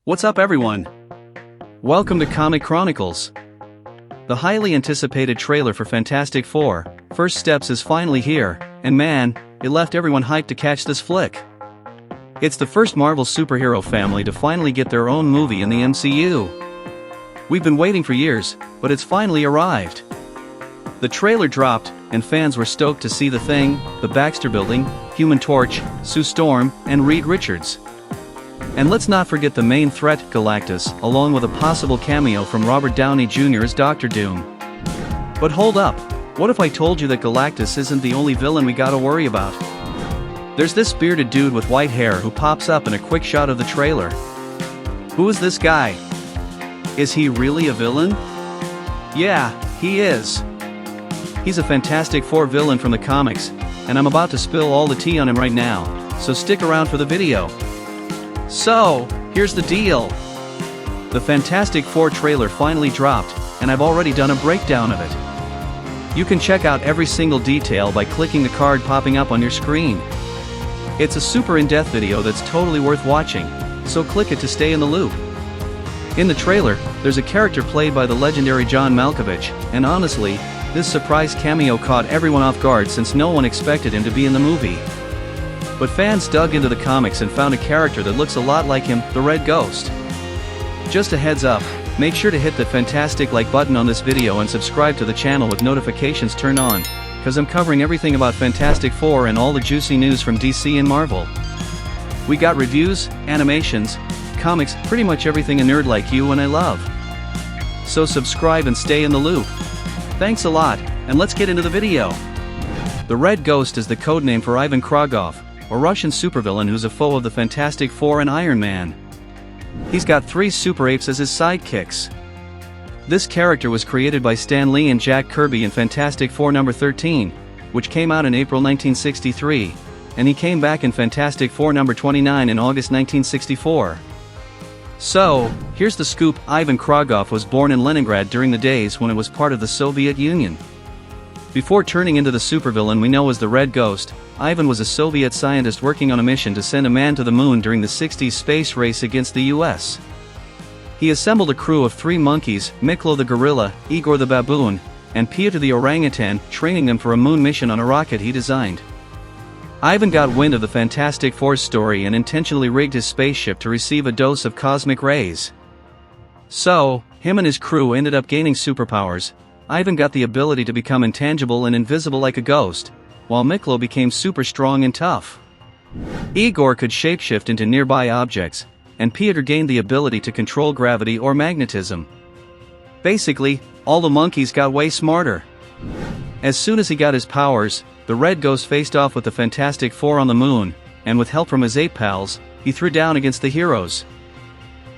What's up everyone? Welcome to Comic Chronicles. The highly anticipated trailer for Fantastic Four, First Steps is finally here, and man, it left everyone hyped to catch this flick. It's the first Marvel superhero family to finally get their own movie in the MCU. We've been waiting for years, but it's finally arrived. The trailer dropped, and fans were stoked to see the Thing, the Baxter Building, Human Torch, Sue Storm, and Reed Richards. And let's not forget the main threat, Galactus, along with a possible cameo from Robert Downey Jr. as Dr. Doom. But hold up, what if I told you that Galactus isn't the only villain we gotta worry about? There's this bearded dude with white hair who pops up in a quick shot of the trailer. Who is this guy? Is he really a villain? Yeah, he is. He's a Fantastic Four villain from the comics, and I'm about to spill all the tea on him right now, so stick around for the video. So, here's the deal. The Fantastic Four trailer finally dropped, and I've already done a breakdown of it. You can check out every single detail by clicking the card popping up on your screen. It's a super in-depth video that's totally worth watching, so click it to stay in the loop. In the trailer, there's a character played by the legendary John Malkovich, and honestly, this surprise cameo caught everyone off guard since no one expected him to be in the movie. But fans dug into the comics and found a character that looks a lot like him, the Red Ghost. Just a heads up, make sure to hit the fantastic like button on this video and subscribe to the channel with notifications turned on, cause I'm covering everything about Fantastic Four and all the juicy news from DC and Marvel. We got reviews, animations, comics, pretty much everything a nerd like you and I love. So subscribe and stay in the loop. Thanks a lot, and let's get into the video. The Red Ghost is the codename for Ivan Kragoff, a Russian supervillain who's a foe of the Fantastic Four and Iron Man. He's got 3 super apes as his sidekicks. This character was created by Stan Lee and Jack Kirby in Fantastic Four number 13, which came out in April 1963, and he came back in Fantastic Four number 29 in August 1964. So, here's the scoop: Ivan Kragoff was born in Leningrad during the days when it was part of the Soviet Union. Before turning into the supervillain we know as the Red Ghost, Ivan was a Soviet scientist working on a mission to send a man to the moon during the 60s space race against the US. He assembled a crew of 3 monkeys, Miklo the gorilla, Igor the baboon, and Pyotr the orangutan, training them for a moon mission on a rocket he designed. Ivan got wind of the Fantastic Four's story and intentionally rigged his spaceship to receive a dose of cosmic rays. So, him and his crew ended up gaining superpowers. Ivan got the ability to become intangible and invisible like a ghost, while Miklo became super strong and tough. Igor could shapeshift into nearby objects, and Pyotr gained the ability to control gravity or magnetism. Basically, all the monkeys got way smarter. As soon as he got his powers, the Red Ghost faced off with the Fantastic Four on the moon, and with help from his ape pals, he threw down against the heroes.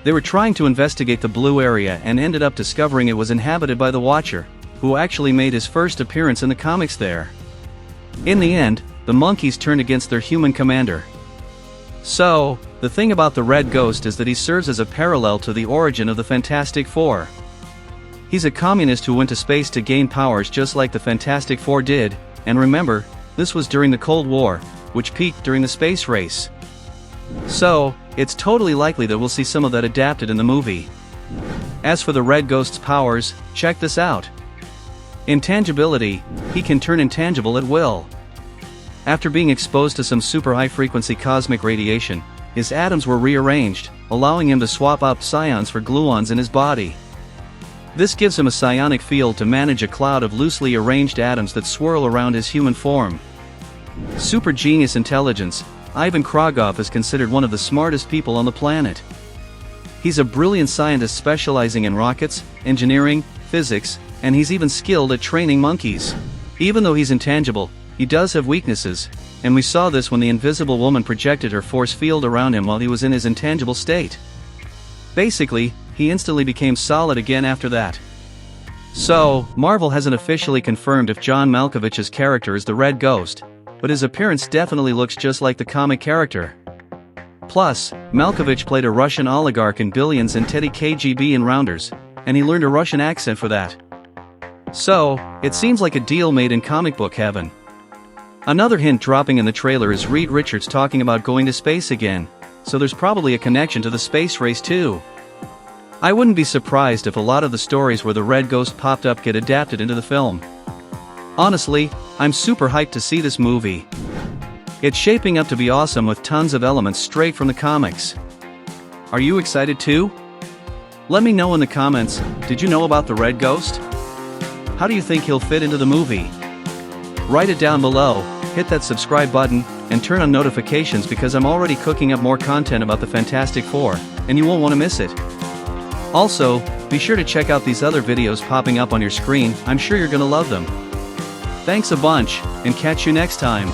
They were trying to investigate the blue area and ended up discovering it was inhabited by the Watcher, who actually made his first appearance in the comics there. In the end, the monkeys turned against their human commander. So, the thing about the Red Ghost is that he serves as a parallel to the origin of the Fantastic Four. He's a communist who went to space to gain powers just like the Fantastic Four did, and remember, this was during the Cold War, which peaked during the space race. So, it's totally likely that we'll see some of that adapted in the movie. As for the Red Ghost's powers, check this out. Intangibility: he can turn intangible at will. After being exposed to some super high-frequency cosmic radiation, his atoms were rearranged, allowing him to swap out psions for gluons in his body. This gives him a psionic field to manage a cloud of loosely arranged atoms that swirl around his human form. Super genius intelligence: Ivan Kragoff is considered one of the smartest people on the planet. He's a brilliant scientist specializing in rockets, engineering, physics, and he's even skilled at training monkeys. Even though he's intangible, he does have weaknesses, and we saw this when the Invisible Woman projected her force field around him while he was in his intangible state. Basically, he instantly became solid again after that. So, Marvel hasn't officially confirmed if John Malkovich's character is the Red Ghost, but his appearance definitely looks just like the comic character. Plus, Malkovich played a Russian oligarch in Billions and Teddy KGB in Rounders, and he learned a Russian accent for that. So, it seems like a deal made in comic book heaven. Another hint dropping in the trailer is Reed Richards talking about going to space again, so there's probably a connection to the space race too. I wouldn't be surprised if a lot of the stories where the Red Ghost popped up get adapted into the film. Honestly, I'm super hyped to see this movie. It's shaping up to be awesome with tons of elements straight from the comics. Are you excited too? Let me know in the comments, did you know about the Red Ghost? How do you think he'll fit into the movie? Write it down below, hit that subscribe button, and turn on notifications because I'm already cooking up more content about the Fantastic Four, and you won't want to miss it. Also, be sure to check out these other videos popping up on your screen, I'm sure you're gonna love them. Thanks a bunch, and catch you next time.